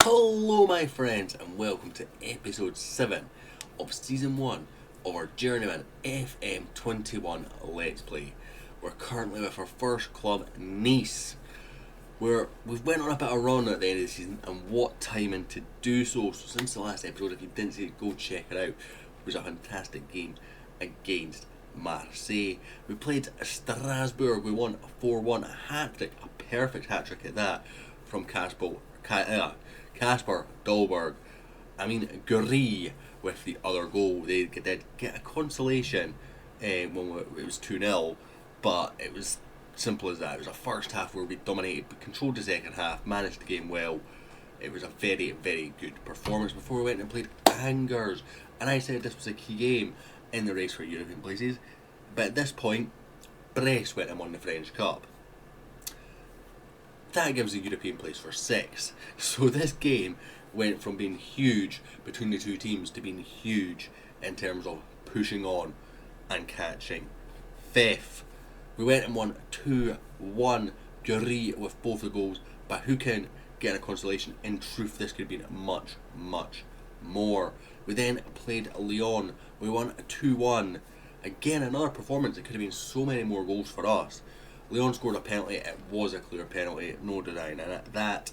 Hello my friends and welcome to episode 7 of season 1 of our Journeyman FM21 Let's Play. We're currently with our first club, Nice, where we've went on a bit of a run at the end of the season, and what timing to do so. So since the last episode, if you didn't see it, go check it out. It was a fantastic game against Marseille. We played Strasbourg, we won 4-1, a hat-trick, a perfect hat-trick at that, from Casper Dolberg. Gurry with the other goal. They did get a consolation when it was 2-0, but it was simple as that. It was a first half where we dominated, we controlled the second half, managed the game well. It was a very, very good performance before we went and played Angers. And I said this was a key game in the race for European places. But at this point, Brest went and won the French Cup. That gives a European place for 6. So this game went from being huge between the two teams to being huge in terms of pushing on and catching fifth. We went and won 2-1, Gurry with both the goals, but who can get a consolation? In truth, this could have been much, much more. We then played Lyon, we won 2-1. Again, another performance. It could have been so many more goals for us. Lyon scored a penalty. It was a clear penalty, no denying that. But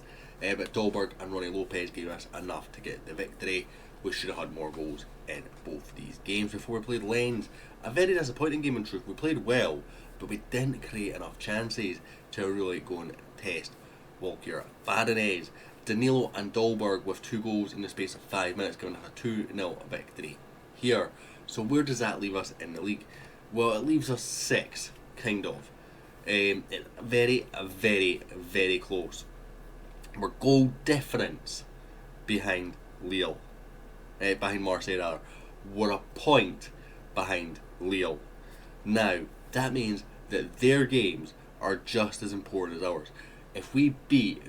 Dolberg and Ronnie Lopez gave us enough to get the victory. We should have had more goals in both these games. Before we played Lens, a very disappointing game in truth. We played well, but we didn't create enough chances to really go and test Walker Fadinez. Danilo and Dolberg with 2 goals in the space of 5 minutes, giving us a 2-0 victory here. So where does that leave us in the league? Well, it leaves us 6, kind of. Very, very, very close. We're goal difference behind Lille, behind Marseille rather. We're a point behind Lille. Now, that means that their games are just as important as ours. If we beat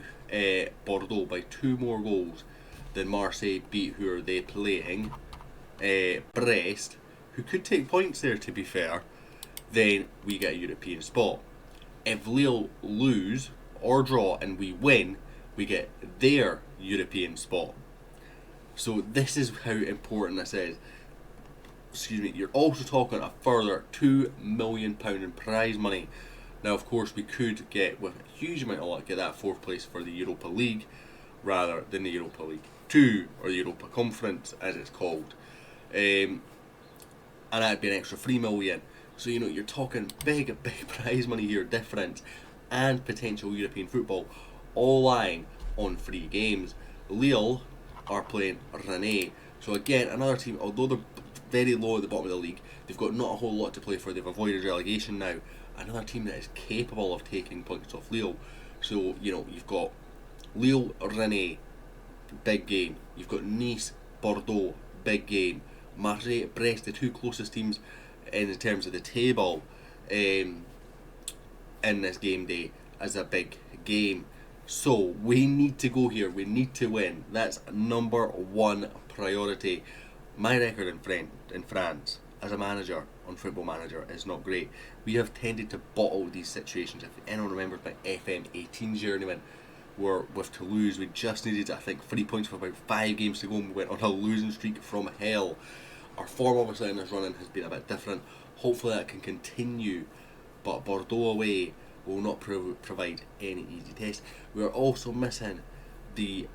Bordeaux by 2 more goals than Marseille beat, who are they playing, Brest, who could take points there to be fair, then we get a European spot. If Lille lose or draw and we win, we get their European spot. So this is how important this is. You're also talking a further £2 million in prize money. Now, of course, we could get, with a huge amount of luck, get that 4th place for the Europa League rather than the Europa League 2, or the Europa Conference as it's called. And that'd be an extra £3 million. So, you're talking big prize money here, difference, and potential European football, all lying on 3 games. Lille are playing Rennes. So again, another team, although they're very low at the bottom of the league, they've got not a whole lot to play for. They've avoided relegation now. Another team that is capable of taking points off Lille. So, you've got Lille, Rennes, big game. You've got Nice, Bordeaux, big game. Marseille, Brest, the 2 closest teams in terms of the table in this game day, as a big game. So we need to go here, we need to win. That's number 1 priority. My record in France as a manager on Football Manager is not great. We have tended to bottle these situations. If anyone remembers my FM18 Journeyman, where with Toulouse we just needed, I think, 3 points with about 5 games to go, and we went on a losing streak from hell. Our form obviously in this running has been a bit different. Hopefully that can continue, but Bordeaux away will not provide any easy test. We are also missing the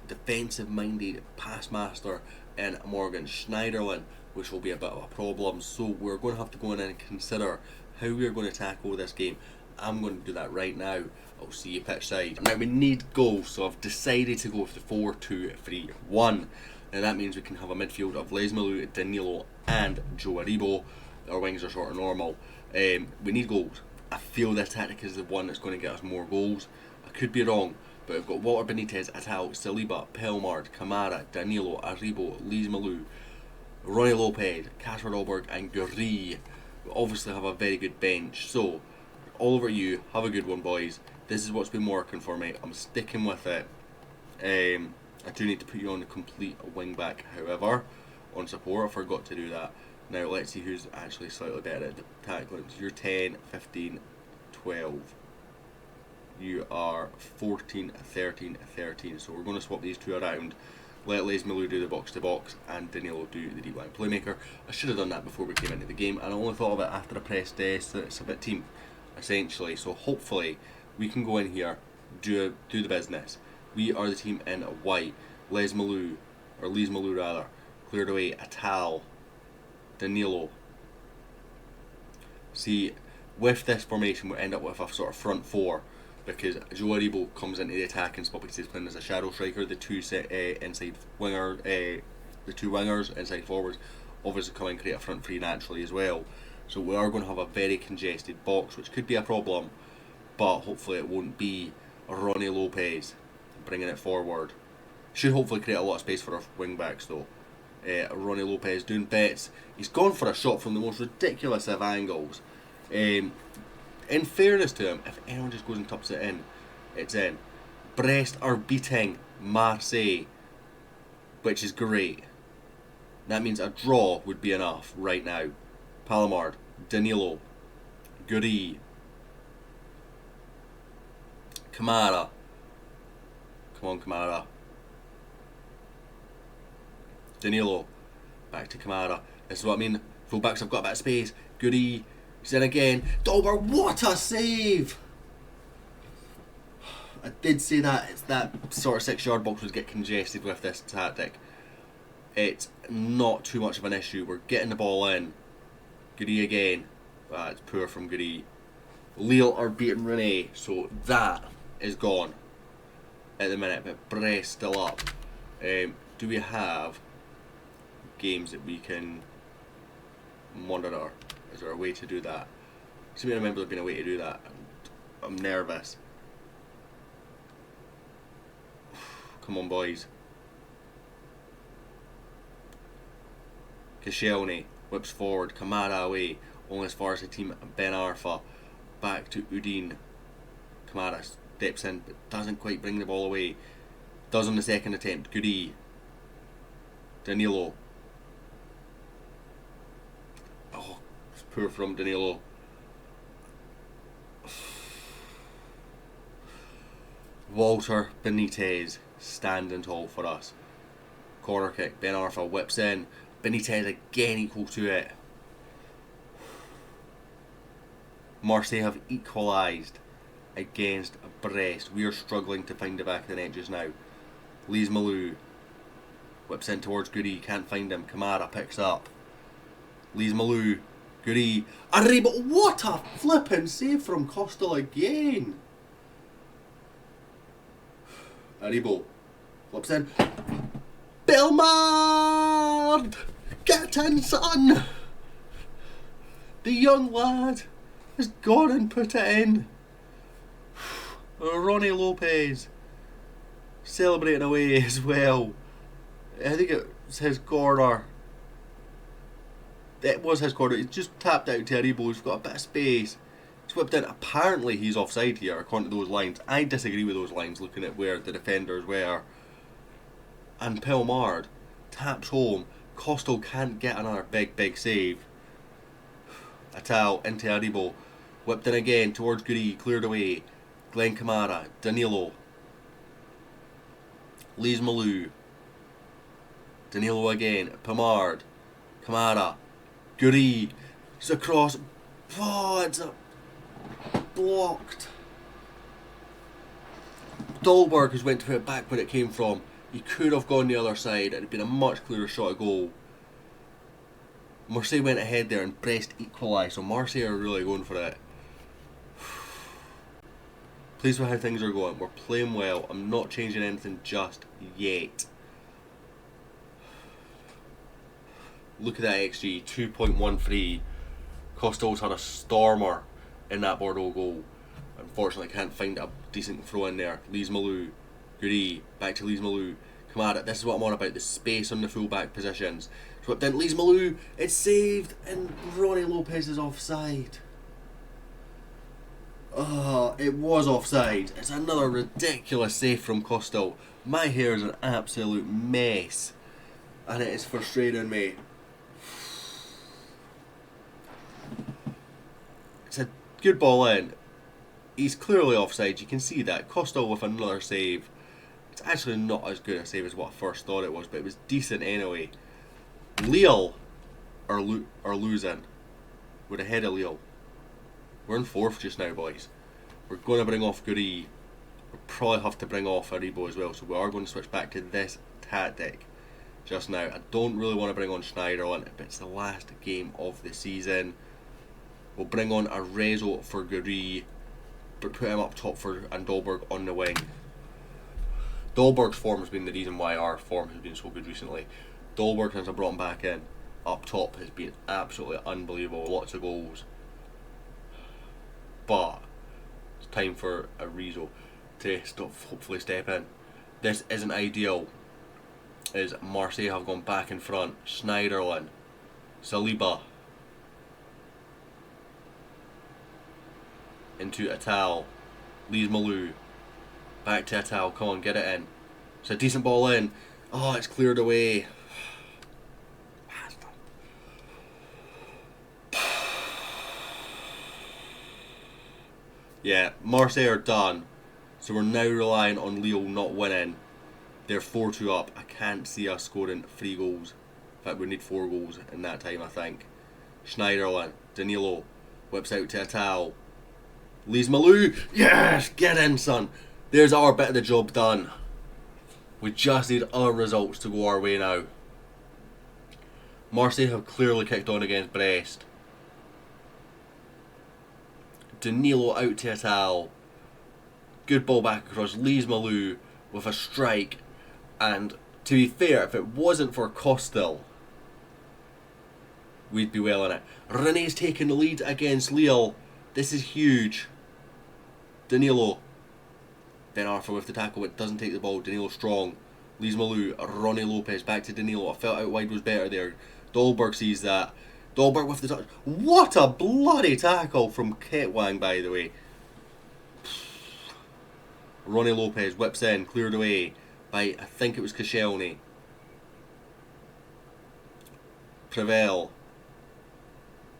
defensive-minded pass master in Morgan Schneiderlin, which will be a bit of a problem. So we're going to have to go in and consider how we are going to tackle this game. I'm going to do that right now. I'll see you pitch side. Now we need goals, so I've decided to go with the 4-2-3-1. Now that means we can have a midfield of Les Malou, Danilo and Joe Aribo. Our wings are sort of normal. We need goals. I feel this tactic is the one that's going to get us more goals. I could be wrong, but we've got Walter Benitez, Atal, Saliba, Pelmard, Kamara, Danilo, Aribo, Les Malou, Ronnie Lopez, Casper Dolberg and Gurry. We obviously have a very good bench. So, all over you. Have a good one, boys. This is what's been working for me. I'm sticking with it. I do need to put you on the complete wing back, however, on support. I forgot to do that. Now let's see who's actually slightly better at the tackling. You're 10, 15, 12. you are 14, 13, 13. So we're going to swap these two around. Let Les Milou do the box to box and Danilo do the deep line playmaker. I should have done that before we came into the game, and I only thought of it after I pressed submit team, essentially. So hopefully we can go in here, do the business. We are the team in white. Les Milou rather, cleared away. Atal, Danilo. See, with this formation we end up with a sort of front four, because Joe Aribo comes into the attacking spot because he's playing as a shadow striker. The two inside winger, the two wingers, inside forwards, obviously come and create a front three naturally as well. So we are going to have a very congested box, which could be a problem, but hopefully it won't be. Ronnie Lopez bringing it forward. Should hopefully create a lot of space for our wing backs though. Ronnie Lopez doing bets. He's gone for a shot from the most ridiculous of angles. In fairness to him, if anyone just goes and tucks it in, it's in. Brest are beating Marseille, which is great. That means a draw would be enough right now. Palomard, Danilo, Guri, Kamara. Come on, Kamara. Danilo, back to Kamara. This is what I mean. Fullbacks have got a bit of space. Guri. He's in again. Dolber, what a save! I did say that it's that sort of 6-yard box would get congested with this tactic. It's not too much of an issue. We're getting the ball in. Guri again. It's poor from Guri. Lille are beating Rennes, so that is gone at the minute. But Brest still up. Do we have games that we can monitor? Is there a way to do that? I seem to remember there being a way to do that. I'm nervous. Come on, boys. Koscielny whips forward. Kamara away. Only as far as the team. Ben Arfa back to Udine. Kamara steps in but doesn't quite bring the ball away. Does on the second attempt. Guri. Danilo. Oh, it's poor from Danilo. Walter Benitez standing tall for us. Corner kick. Ben Arfa whips in. Benitez again equal to it. Marseille have equalised against Brest. We are struggling to find the back of the net just now. Les Milou whips in towards Guri. Can't find him. Kamara picks up. Les Milou. Guri. Aribo. What a flippin' save from Costa again. Aribo flips in. Belmard! Get in, son! The young lad has gone and put it in. Ronnie Lopez celebrating away as well. I think it's his corner. It was his corner. He's just tapped out to Aribo. He's got a bit of space. He's whipped in. Apparently he's offside here according to those lines. I disagree with those lines looking at where the defenders were. And Pelmard taps home. Costo can't get another big save. Atal into Aribo. Whipped in again towards Guri. Cleared away. Glenn Kamara. Danilo. Les Milou. Danilo again. Pelmard. Kamara. Guri. It's across. Oh, it's a blocked. Dolberg has went to put it back where it came from. He could have gone the other side. It would have been a much clearer shot at goal. Marseille went ahead there and Brest equalised. So Marseille are really going for it. Pleased with how things are going. We're playing well. I'm not changing anything just yet. Look at that XG, 2.13. Costa's had a stormer in that Bordeaux goal. Unfortunately, can't find a decent throw in there. Les Milou, Guri, back to Les Milou. Kamara, this is what I'm on about, the space on the full-back positions. So then Les Milou, it's saved, and Ronnie Lopez is offside. Oh, it was offside. It's another ridiculous save from Costa. My hair is an absolute mess, and it is frustrating me. It's a good ball in. He's clearly offside, you can see that. Costa with another save. It's actually not as good a save as what I first thought it was, but it was decent anyway. Lille are losing. We're ahead of Lille. We're in 4th just now, boys. We're going to bring off Guri. We'll probably have to bring off Aribo as well, so we are going to switch back to this tactic just now. I don't really want to bring on Schneiderlin, but it's the last game of the season. We'll bring on Arezzo for Guri, but put him up top for and Dolberg on the wing. Dolberg's form has been the reason why our form has been so good recently. Dolberg, since I brought him back in, up top has been absolutely unbelievable. Lots of goals. But it's time for Arezzo to hopefully step in. This isn't ideal, as Marseille have gone back in front. Schneiderlin, Saliba, into Atal, Lise Malou, back to Atal, come on, get it in. It's a decent ball in. Oh, it's cleared away. Yeah, Marseille are done. So we're now relying on Lille not winning. They're 4-2 up. I can't see us scoring 3 goals. In fact, we need 4 goals in that time, I think. Schneiderlin, Danilo, whips out to Atal. Lise Malou, yes, get in, son. There's our bit of the job done. We just need other results to go our way now. Marseille have clearly kicked on against Brest. Danilo out to Atal. Good ball back across Lise Malou with a strike. And to be fair, if it wasn't for Costil, we'd be well in it. René's taking the lead against Lille. This is huge. Danilo. Ben Arthur with the tackle, but doesn't take the ball. Danilo strong. Lise Malou, Ronnie Lopez back to Danilo. I felt out wide was better there. Dolberg sees that. Dolberg with the touch. What a bloody tackle from Ketwang, by the way. Ronnie Lopez whips in, cleared away by, I think it was Koscielny. Prevel.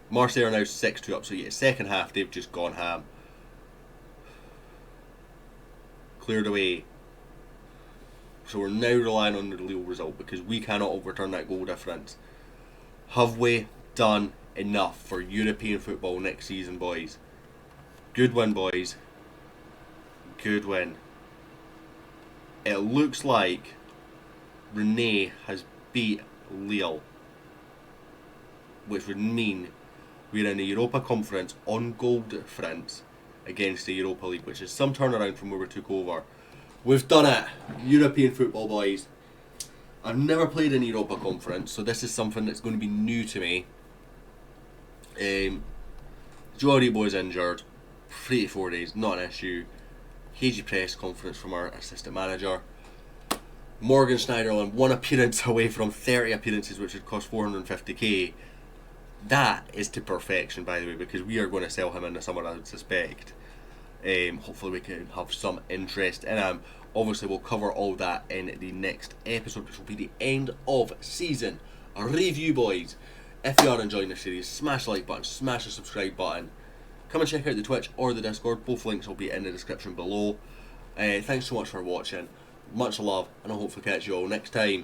Marseille are now 6-2 up, so yeah, second half they've just gone ham. Cleared away. So we're now relying on the Lille result because we cannot overturn that goal difference. Have we done enough for European football next season, boys? Good win, boys. Good win. It looks like René has beat Lille, which would mean we're in the Europa Conference on goal difference against the Europa League, which is some turnaround from where we took over. We've done it! European football, boys. I've never played in Europa Conference, so this is something that's going to be new to me. Joe Aribo is injured. 3 to 4 days, not an issue. Cagey press conference from our assistant manager. Morgan Schneiderlin, 1 appearance away from 30 appearances, which would cost 450k. That is to perfection, by the way, because we are going to sell him in the summer, I would suspect. Hopefully we can have some interest in him. Obviously we'll cover all that in the next episode, which will be the end of season review, boys. If you are enjoying the series, smash the like button, smash the subscribe button. Come and check out the Twitch or the Discord. Both links will be in the description below. Thanks so much for watching. Much love, and I'll hopefully catch you all next time.